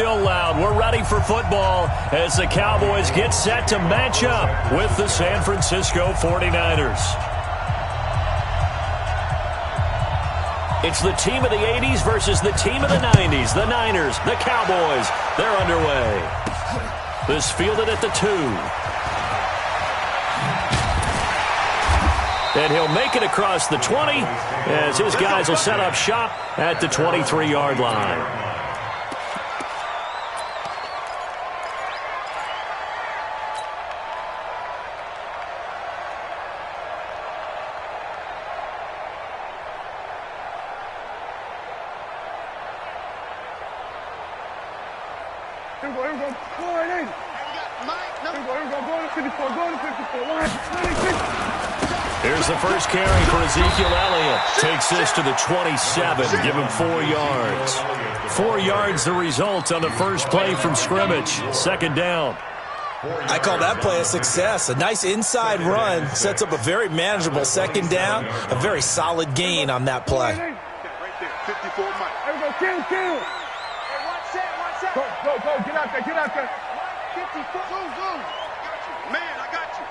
still loud. We're ready for football as the Cowboys get set to match up with the San Francisco 49ers. It's the team of the 80s versus the team of the 90s. The Niners, the Cowboys, they're underway. This fielded at the 2. And he'll make it across the 20 as his guys will set up shop at the 23-yard line. Here's the first carry for Ezekiel Elliott. Takes this to the 27. Give him 4 yards. 4 yards the result on the first play from scrimmage. Second down. I call that play a success. A nice inside run sets up a very manageable second down. A very solid gain on that play. Right there, 54 Mike. Kill. Hey, one set. Go. Get out there. 54. Go. Man, I got you.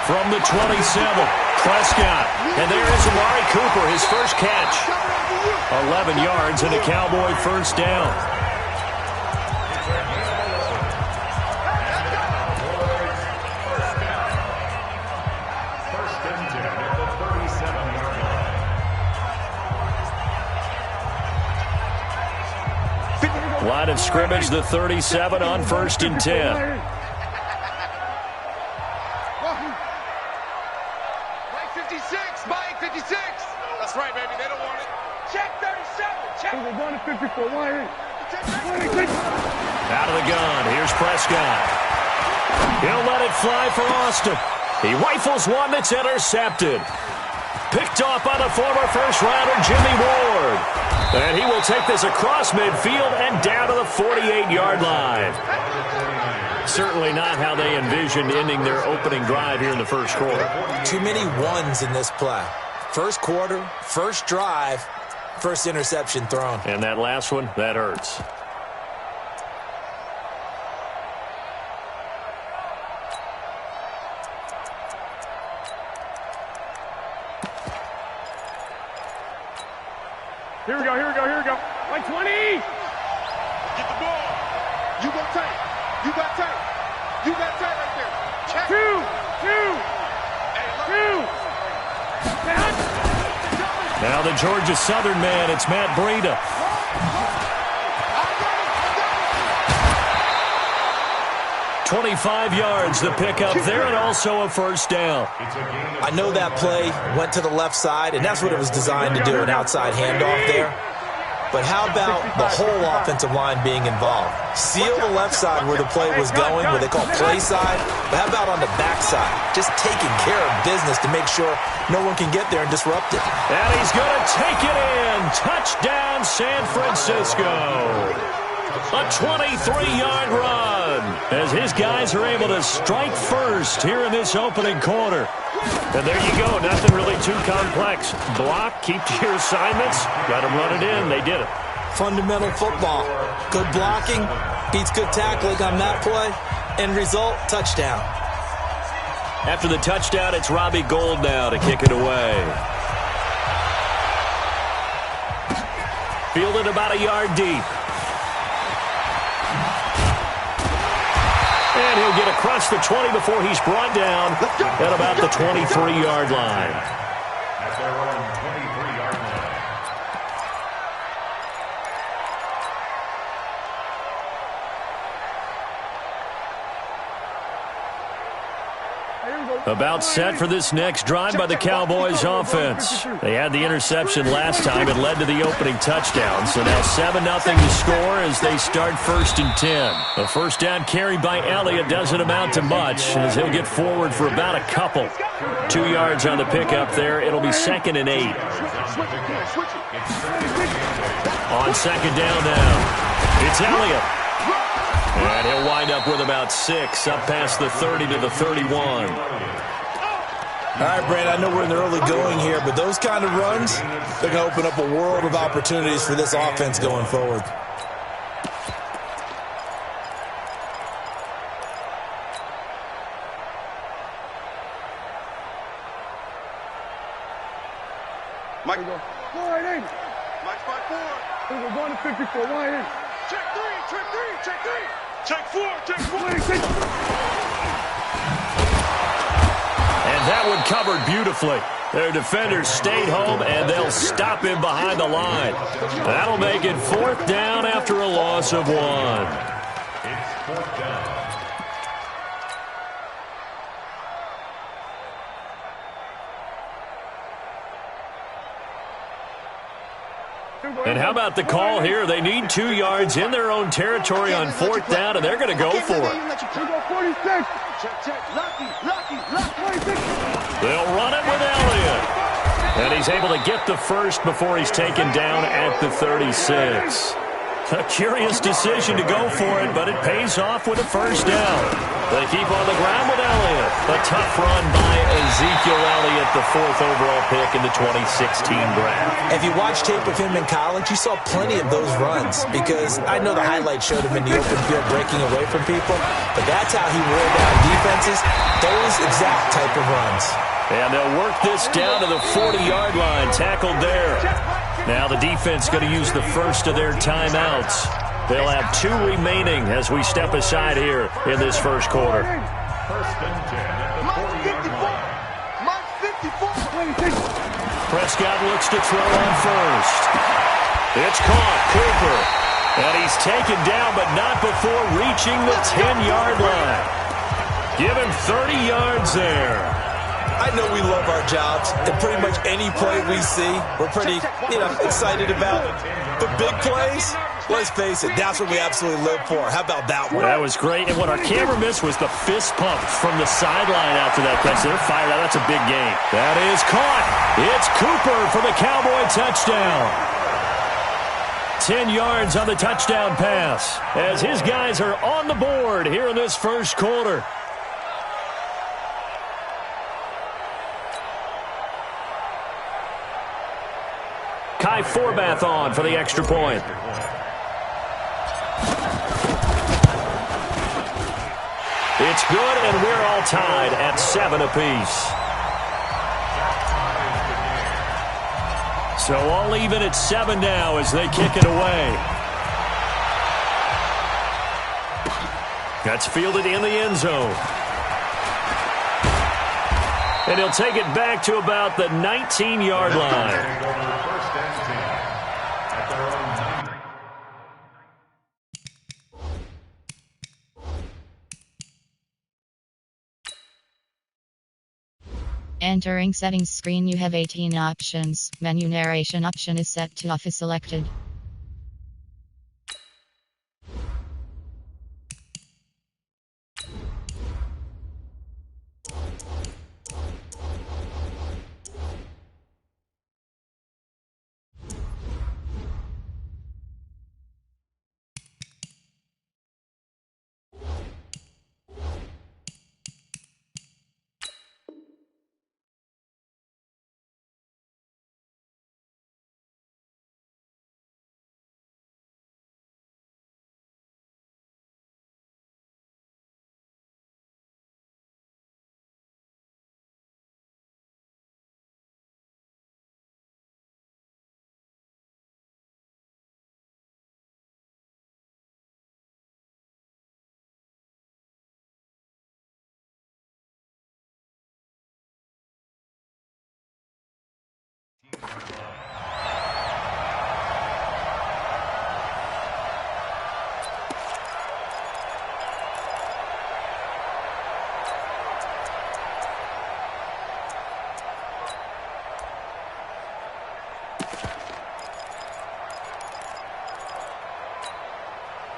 From the 27, Prescott. And there is Amari Cooper, his first catch. 11 yards and a Cowboy first down. Line of scrimmage, the 37 on 1st and 10. Mike 56. That's right, baby. They don't want it. Check 37. Check. We're going to 54. Out of the gun. Here's Prescott. He'll let it fly for Austin. He rifles one that's intercepted. Picked off by the former first-rounder Jimmy Ward. And he will take this across midfield and down to the 48-yard line. Certainly not how they envisioned ending their opening drive here in the first quarter. Too many ones in this play. First quarter, first drive, first interception thrown. And that last one, that hurts. Here we go. Like 20. Get the ball. You go tight. You got tight right there. Check. Two. Now the Georgia Southern man, it's Matt Breida. I 25 yards, the pickup there, and also a first down. I know that play went to the left side, and that's what it was designed to do, an outside handoff there. But how about the whole offensive line being involved? Seal the left side where the play was going, where they call play side. But how about on the back side? Just taking care of business to make sure no one can get there and disrupt it. And he's going to take it in. Touchdown, San Francisco. A 23-yard run as his guys are able to strike first here in this opening quarter. And there you go. Nothing really too complex. Block, keep to your assignments. Got them run it in. They did it. Fundamental football. Good blocking beats good tackling on that play. End result, touchdown. After the touchdown, it's Robbie Gould now to kick it away. Fielded about a yard deep. And he'll get across the 20 before he's brought down at about the 23-yard line. At their own 23-yard line. About set for this next drive by the Cowboys offense. They had the interception last time. It led to the opening touchdown. So now 7-0 to score as they start 1st and 10. A first down carry by Elliott doesn't amount to much as he'll get forward for about a couple. 2 yards on the pickup there. It'll be 2nd and 8. On second down now, it's Elliott. And he'll wind up with about 6, up past the 30 to the 31. All right, Brand, I know we're in the early going here, but those kind of runs, they're going to open up a world of opportunities for this offense going forward. Mike. Wide in. Mike's by 4. We're going to 54. Wide in. Check 3. Check 3. Check 3. Check 4. Check 4. And that one covered beautifully. Their defenders stayed home, and they'll stop him behind the line. That'll make it 4th down after a loss of 1. It's 4th down. And how about the call here? They need 2 yards in their own territory on 4th down, and they're going to go for it. They'll run it with Elliott. And he's able to get the first before he's taken down at the 36. A curious decision to go for it, but it pays off with a first down. They keep on the ground with Elliott. A tough run by Ezekiel Elliott, the 4th overall pick in the 2016 draft. If you watch tape of him in college, you saw plenty of those runs because I know the highlights showed him in the open field breaking away from people, but that's how he wore down defenses, those exact type of runs. And they'll work this down to the 40-yard line, tackled there. Now the defense going to use the first of their timeouts. They'll have 2 remaining as we step aside here in this first quarter. 1st and 10 at the 40-yard line. Prescott looks to throw on first. It's caught, Cooper. And he's taken down, but not before reaching the 10-yard line. Give him 30 yards there. I know we love our jobs, and pretty much any play we see, we're pretty, excited about. But big plays, let's face it, that's what we absolutely live for. How about that one? That was great, and what our camera missed was the fist pump from the sideline after that catch. They're fired out. That's a big game. That is caught. It's Cooper for the Cowboy touchdown. 10 yards on the touchdown pass as his guys are on the board here in this first quarter. Kai Forbath on for the extra point. It's good, and we're all tied at 7 apiece. So all even at 7 now as they kick it away. That's fielded in the end zone. And he'll take it back to about the 19-yard line. Entering settings screen, you have 18 options. Menu narration option is set to off is selected.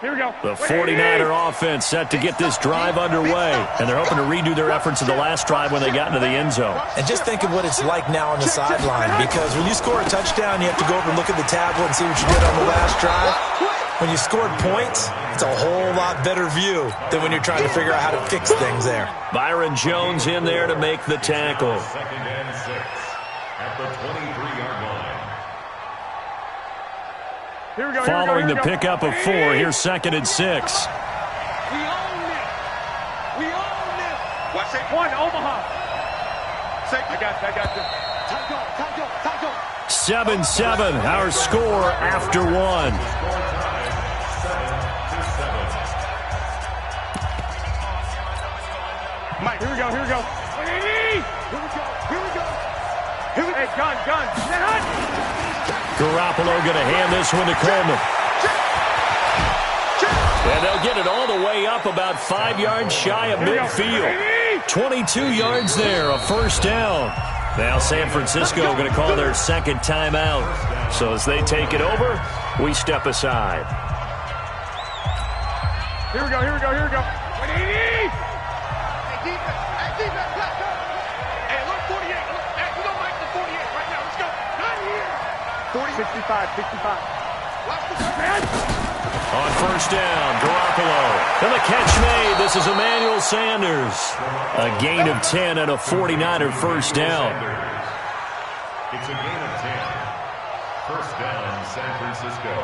Here we go. The 49er offense set to get this drive underway, and they're hoping to redo their efforts in the last drive when they got into the end zone. And just think of what it's like now on the sideline, because when you score a touchdown, you have to go over and look at the tablet and see what you did on the last drive. When you scored points, it's a whole lot better view than when you're trying to figure out how to fix things there. Byron Jones in there to make the tackle. 2nd and 6 at the 23-yard line. Here we go. Following the pickup of 4, here's 2nd and 6. We own this. We own this. Watch it. 1, Omaha. I got you. Tackle. 7-7, our score after one. Mike, here we go, here we go. Here we go, here we go. Hey, gun. Garoppolo going to hand this one to Coleman. And they'll get it all the way up about 5 yards shy of midfield. 22 yards there, a first down. Now San Francisco going to call their second timeout. So as they take it over, we step aside. Here we go. Hey, look, 48. Hey, we don't like the 48 right now. Let's go. Not here. 65. Watch the man. On first down, Garoppolo. And the catch made. This is Emmanuel Sanders. A gain of 10 and a 49er first down. It's a gain of 10. First down, San Francisco.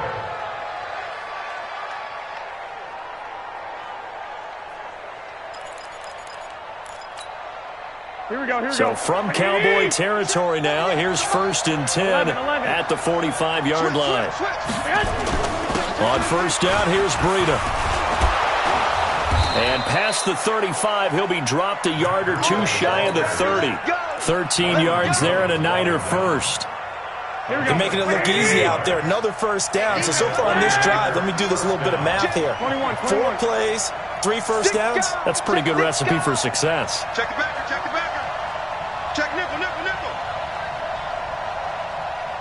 Here we go. So from Cowboy territory now, here's first and 10 at the 45-yard line. On first down, here's Breida. And past the 35, he'll be dropped a yard or two shy of the 30. 13 yards there and a Niner first. They're making it look easy out there. Another first down. So far on this drive, let me do this little bit of math here. 4 plays, 3 first downs. That's a pretty good recipe for success. Check the backer. Check nickel.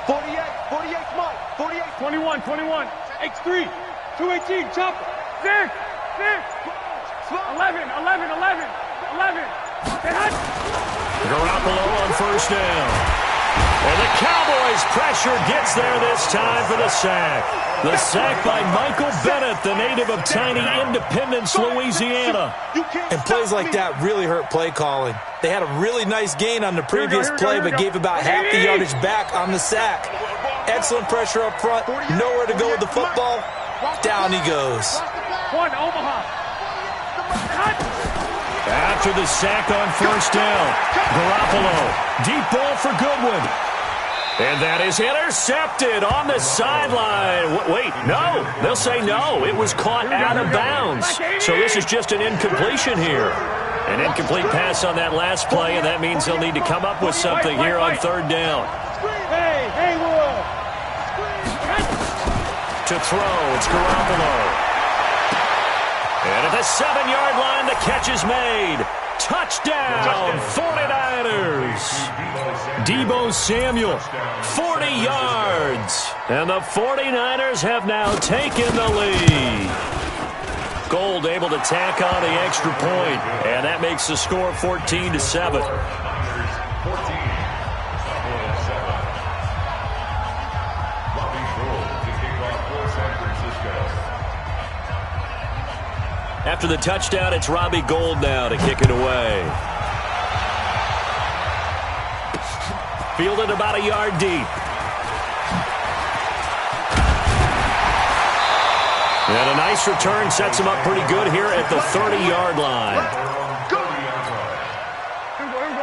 48, Mike. 48. 21. X3. 218, chopper. 6. 11. Garoppolo on first down. And the Cowboys' pressure gets there this time for the sack. The sack by Michael Bennett, the native of tiny Independence, Louisiana. And plays like that really hurt play calling. They had a really nice gain on the previous play, but gave about half the yardage back on the sack. Excellent pressure up front. Nowhere to go with the football. Down he goes. One, Omaha. After the sack on first down, Garoppolo, deep ball for Goodwin. And that is intercepted on the sideline. Wait, no. They'll say no. It was caught out of bounds. So this is just an incompletion here. An incomplete pass on that last play, and that means they'll need to come up with something here on third down. Hey, Wood. To throw, it's Garoppolo. And at the 7-yard line, the catch is made. Touchdown, 49ers. Deebo Samuel, 40 yards. And the 49ers have now taken the lead. Gold able to tack on the extra point, and that makes the score 14-7. After the touchdown, it's Robbie Gould now to kick it away. Fielded about a yard deep. And a nice return sets him up pretty good here at the 30-yard line.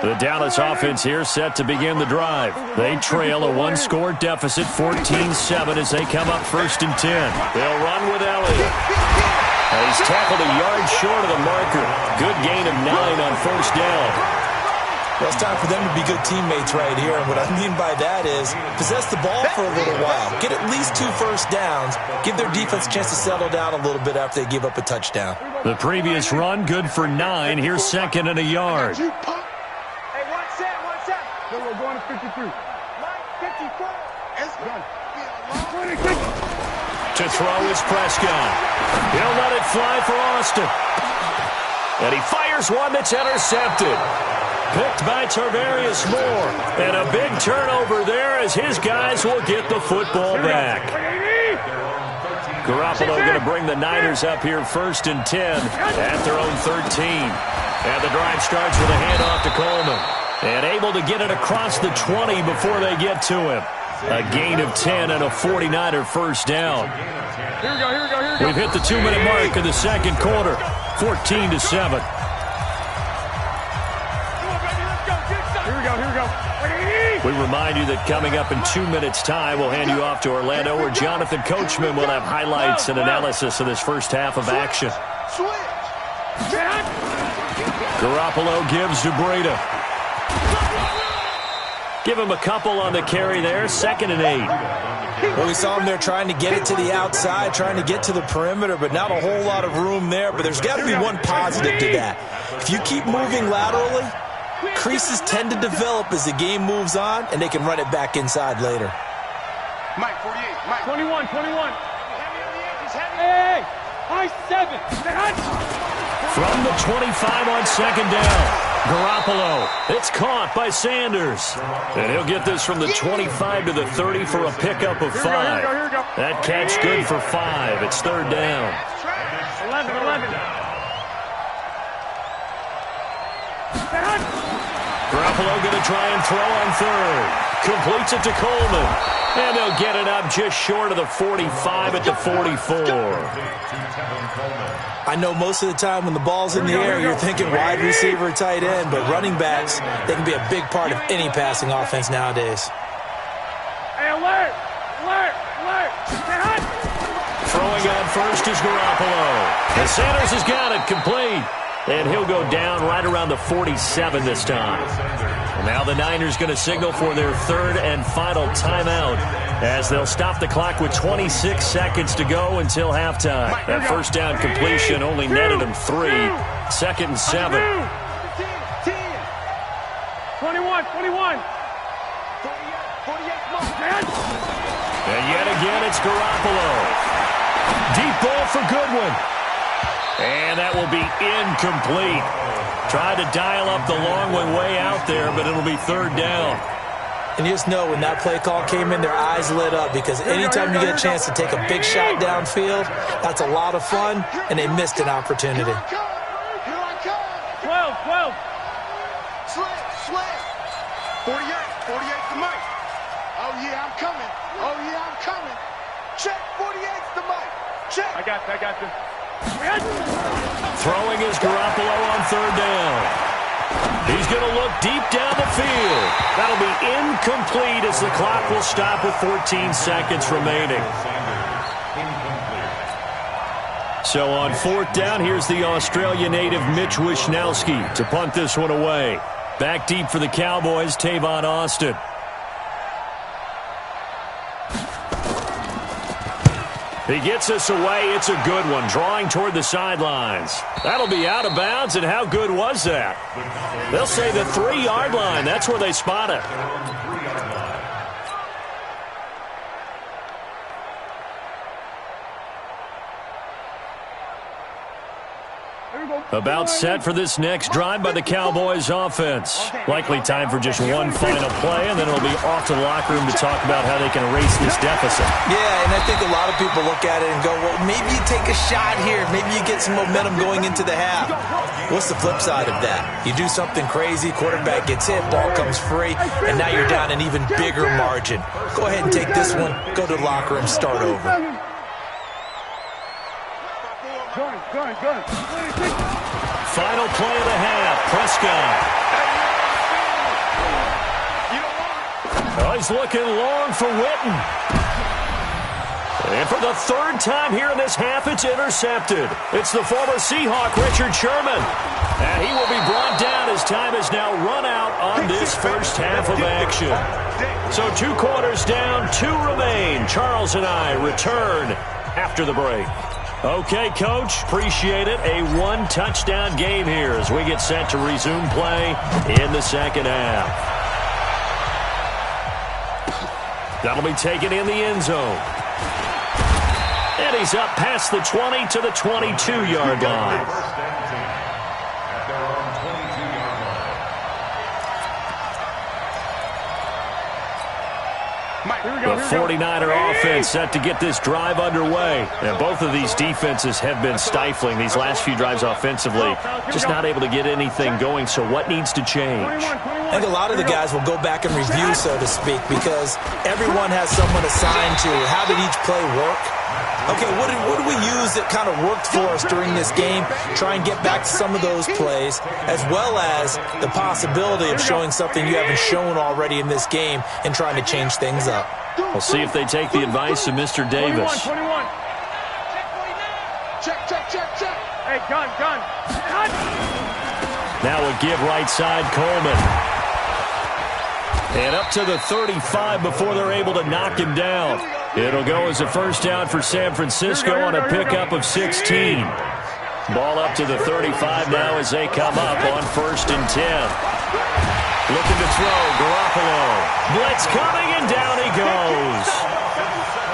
The Dallas offense here set to begin the drive. They trail a one-score deficit, 14-7, as they come up first and 10. They'll run with Elliott. He's tackled a yard short of the marker. Good gain of 9 on first down. Well, it's time for them to be good teammates right here. And what I mean by that is possess the ball for a little while. Get at least 2 first downs. Give their defense a chance to settle down a little bit after they give up a touchdown. The previous run, good for 9. Here's second and a yard. Hey, one set. Then we're going to 53. 54. It's done. To throw is Prescott. He'll let it fly for Austin. And he fires one that's intercepted. Picked by Tarvarius Moore. And a big turnover there as his guys will get the football back. Garoppolo going to bring the Niners up here first and 10 at their own 13. And the drive starts with a handoff to Coleman. And able to get it across the 20 before they get to him. A gain of 10 and a 49er first down. Here we go. We've hit the 2-minute mark in the second quarter. 14-7. Here we go. We remind you that coming up in 2 minutes' time, we'll hand you off to Orlando, where Jonathan Coachman will have highlights and analysis of this first half of action. Garoppolo gives to Breida. Give him a couple on the carry there, 2nd and 8. Well, we saw him there trying to get it to the outside, trying to get to the perimeter, but not a whole lot of room there. But there's got to be one positive to that. If you keep moving laterally, creases tend to develop as the game moves on, and they can run it back inside later. Mike, 48. Mike. 21. Hey, high 7. From the 25 on 2nd down. Garoppolo, it's caught by Sanders. And he'll get this from the 25 to the 30 for a pickup of 5. That catch good for 5. It's 3rd down. 11. Garoppolo going to try and throw on 3rd. Completes it to Coleman. And they'll get it up just short of the 45 at the 44. I know most of the time when the ball's in the air, you're thinking wide receiver, tight end, but running backs, they can be a big part of any passing offense nowadays. Hey, alert! Throwing on first is Garoppolo. And Sanders has got it complete. And he'll go down right around the 47 this time. And now the Niners going to signal for their 3rd and final timeout, as they'll stop the clock with 26 seconds to go until halftime. That first down completion only netted them 3. 2nd and 7. 21. And yet again, it's Garoppolo. Deep ball for Goodwin. And that will be incomplete. Tried to dial up the long one way out there, but it'll be 3rd down. And you just know when that play call came in, their eyes lit up, because anytime you get a chance to take a big shot downfield, that's a lot of fun, and they missed an opportunity. 12. Slip. 48 to Mike. Oh, yeah, I'm coming. Check, 48's to Mike. Check. I got you. Throwing is Garoppolo on 3rd down. He's going to look deep down the field. That'll be incomplete as the clock will stop with 14 seconds remaining. So on 4th down, here's the Australia native Mitch Wishnowski to punt this one away. Back deep for the Cowboys, Tavon Austin. He gets us away. It's a good one, drawing toward the sidelines. That'll be out of bounds, and how good was that? They'll say the 3-yard line. That's where they spot it. About set for this next drive by the Cowboys offense. Likely time for just one final play, and then it'll be off to the locker room to talk about how they can erase this deficit. Yeah, and I think a lot of people look at it and go, well, maybe you take a shot here. Maybe you get some momentum going into the half. What's the flip side of that? You do something crazy, quarterback gets hit, ball comes free, and now you're down an even bigger margin. Go ahead and take this one, go to the locker room, start over. Good. Final play of the half, Prescott. Oh, he's looking long for Witten. And for the 3rd time here in this half, it's intercepted. It's the former Seahawk, Richard Sherman. And he will be brought down as time has now run out on this first half of action. So 2 quarters down, 2 remain. Charles and I return after the break. Okay, Coach, appreciate it. A 1-touchdown game here as we get set to resume play in the second half. That'll be taken in the end zone. And he's up past the 20 to the 22-yard line. The 49er offense set to get this drive underway. And both of these defenses have been stifling these last few drives offensively. Just not able to get anything going, so what needs to change? I think a lot of the guys will go back and review, so to speak, because everyone has someone assigned to how did each play work. Okay, what do we use that kind of worked for us during this game? Try and get back to some of those plays, as well as the possibility of showing something you haven't shown already in this game and trying to change things up. We'll see if they take the advice of Mr. Davis. 21. Check, check, check, check. Hey, gun. Now a give right side, Coleman. And up to the 35 before they're able to knock him down. It'll go as a first down for San Francisco on a pickup of 16. Ball up to the 35 now as they come up on 1st and 10. Looking to throw, Garoppolo. Blitz coming, and down he goes.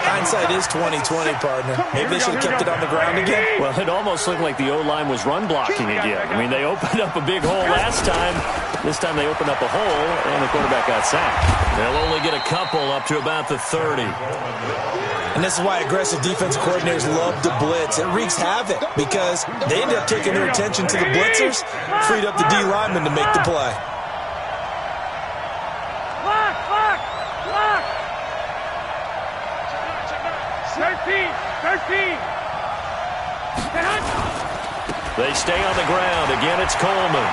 Hindsight is 20/20, partner. Maybe they should have kept it on the ground again. Well, it almost looked like the O-line was run blocking again. I mean, they opened up a big hole last time. This time they opened up a hole, and the quarterback got sacked. They'll only get a couple up to about the 30. And this is why aggressive defensive coordinators love to blitz. It wreaks havoc because they end up taking their attention to the blitzers, freed up the D lineman to make the play. Lock. 13. They stay on the ground. Again, it's Coleman.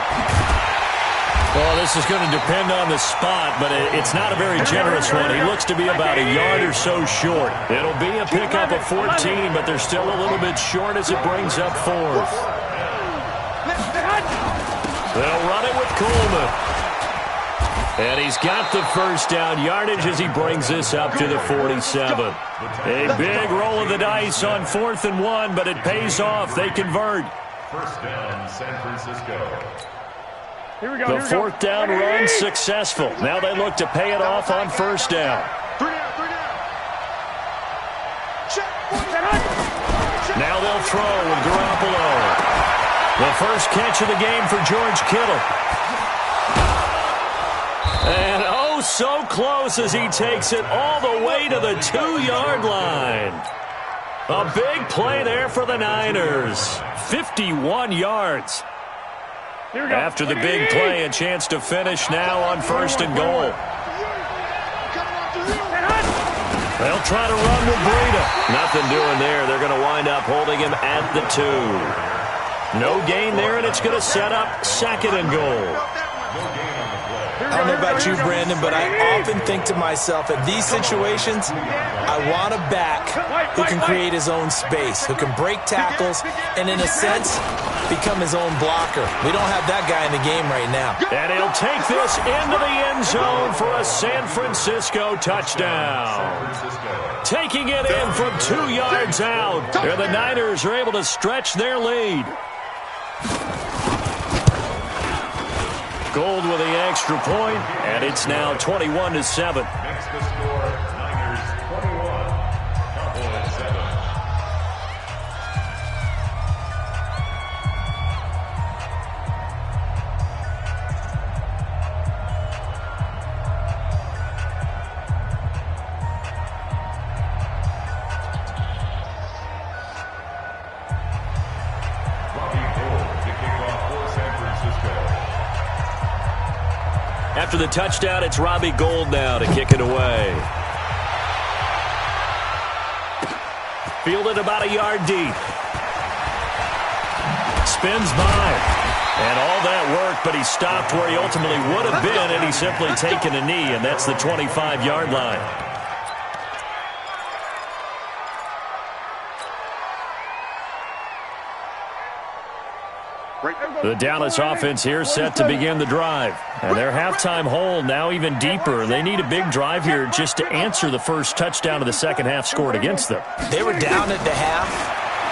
Well, this is going to depend on the spot, but it's not a very generous one. He looks to be about a yard or so short. It'll be a pickup of 14, but they're still a little bit short as it brings up 4th. They'll run it with Coleman. And he's got the first down yardage as he brings this up to the 47. A big roll of the dice on 4th and 1, but it pays off. They convert. First down, San Francisco. Here we go. The 4th down run successful. Now they look to pay it off on 1st down. 3 down. Check. Now they'll throw with Garoppolo. The first catch of the game for George Kittle. And oh, so close as he takes it all the way to the 2-yard line. A big play there for the Niners. 51 yards. Here we go. After the big play, a chance to finish now on 1st and goal. They'll try to run with Breida. Nothing doing there. They're going to wind up holding him at the 2. No gain there, and it's going to set up 2nd and goal. I don't know about you, Brandon, but I often think to myself, in these situations, I want a back who can create his own space, who can break tackles, and in a sense, become his own blocker. We don't have that guy in the game right now. And he'll take this into the end zone for a San Francisco touchdown. Taking it in from 2 yards out. And the Niners are able to stretch their lead. Gold with the extra point, and it's now 21-7. Next to score, Niners 21, Cowboys 7. After the touchdown, it's Robbie Gould now to kick it away. Fielded about a yard deep. Spins by. And all that work, but he stopped where he ultimately would have been, and he's simply taken a knee, and that's the 25-yard line. The Dallas offense here set to begin the drive. And their halftime hole now even deeper. They need a big drive here just to answer the first touchdown of the second half scored against them. They were down at the half.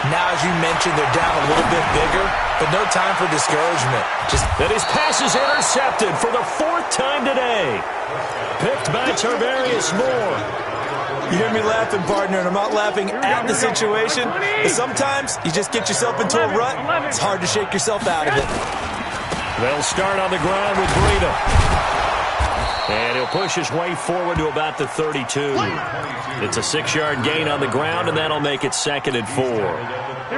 Now, as you mentioned, they're down a little bit bigger, but no time for discouragement. And his pass is intercepted for the 4th time today. Picked by Tarvarius Moore. You hear me laughing, partner, and I'm not laughing at the situation, but sometimes you just get yourself into a rut. It's hard to shake yourself out of it. They'll start on the ground with Breida. And he'll push his way forward to about the 32. It's a 6-yard gain on the ground, and that'll make it 2nd and 4.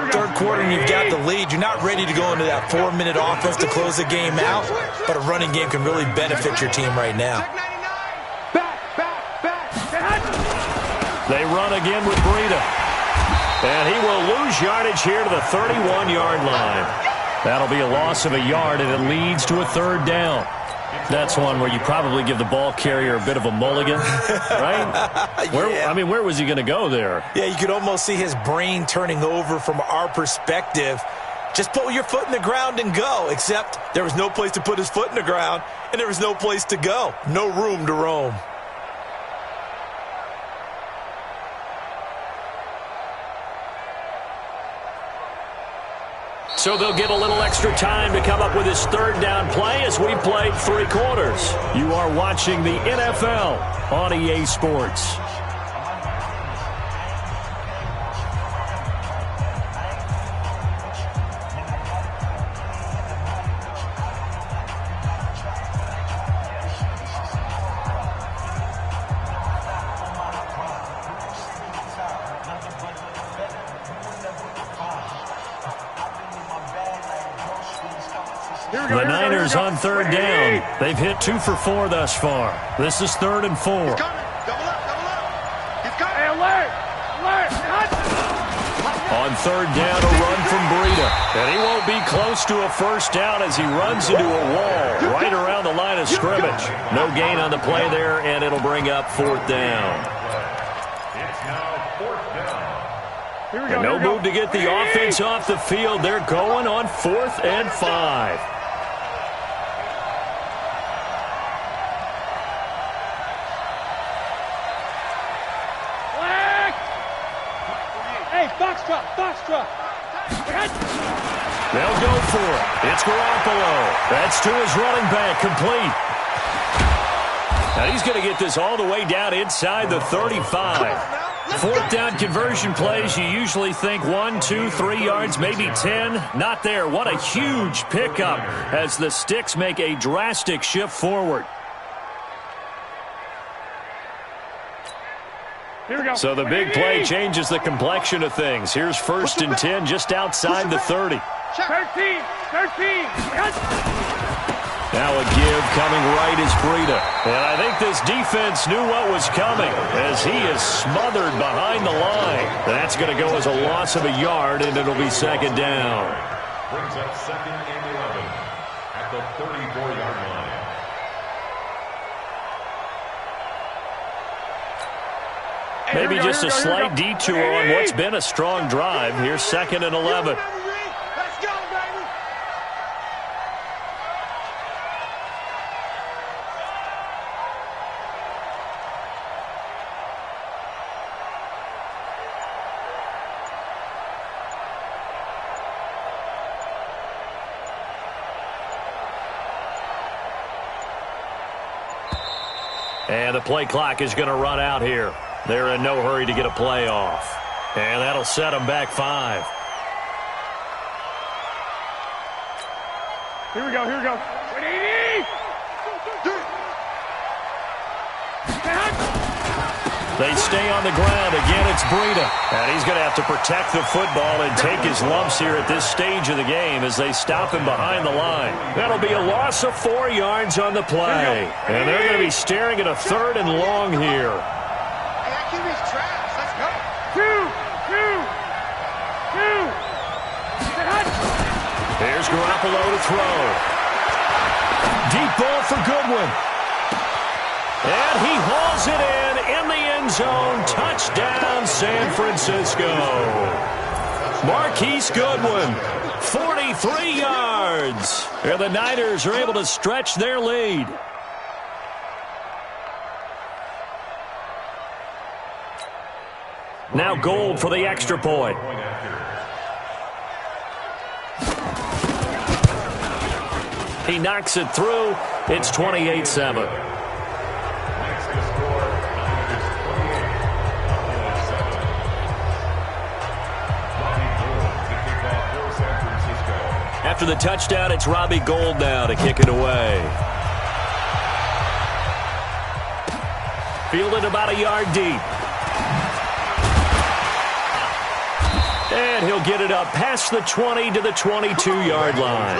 Third quarter, and you've got the lead. You're not ready to go into that 4-minute offense to close the game out, but a running game can really benefit your team right now. Back. They run again with Breida. And he will lose yardage here to the 31-yard line. That'll be a loss of a yard, and it leads to a third down. That's one where you probably give the ball carrier a bit of a mulligan, right? Where was he going to go there? Yeah, you could almost see his brain turning over from our perspective. Just put your foot in the ground and go, except there was no place to put his foot in the ground, and there was no place to go. No room to roam. So they'll get a little extra time to come up with his third down play as we played 3 quarters. You are watching the NFL on EA Sports. The Niners on third down. They've hit 2 for 4 thus far. This is 3rd and 4. He's coming. Double up, double up. He's coming. Hey, alert! Alert! Cut! On third down, a run from Breida. And he won't be close to a first down as he runs into a wall right around the line of scrimmage. No gain on the play there, and it'll bring up 4th down. It's now 4th down. Here we go. And no move to get the offense off the field. They're going on 4th and 5. Hey, box truck. They'll go for it. It's Garoppolo. That's to his running back, complete. Now he's going to get this all the way down inside the 35. 4th down conversion plays, you usually think 1, 2, 3 yards, maybe 10. Not there. What a huge pickup as the Sticks make a drastic shift forward. Here we go. So the big play changes the complexion of things. Here's 1st and 10 just outside the 30. 13. Cut! Now a give coming right is Breida. And I think this defense knew what was coming as he is smothered behind the line. That's going to go as a loss of a yard, and it'll be 2nd down. Brings up 2nd and 11 at the 34-yard line. Maybe just a slight detour on what's been a strong drive. Here's 2nd and 11. Let's go, baby. And the play clock is going to run out here. They're in no hurry to get a play off. And that'll set them back 5. Here we go. 180! They stay on the ground. Again, it's Breida. And he's going to have to protect the football and take his lumps here at this stage of the game as they stop him behind the line. That'll be a loss of 4 yards on the play. And they're going to be staring at a 3rd and long here. Hey, that QB's trash. Let's go. 2. Here's Garoppolo to throw. Deep ball for Goodwin. And he hauls it in the end zone. Touchdown, San Francisco. Marquise Goodwin, 43 yards. And the Niners are able to stretch their lead. Now Gold for the extra point. He knocks it through. It's 28-7. After the touchdown, it's Robbie Gould now to kick it away. Fielded about a yard deep. And he'll get it up past the 20 to the 22-yard line.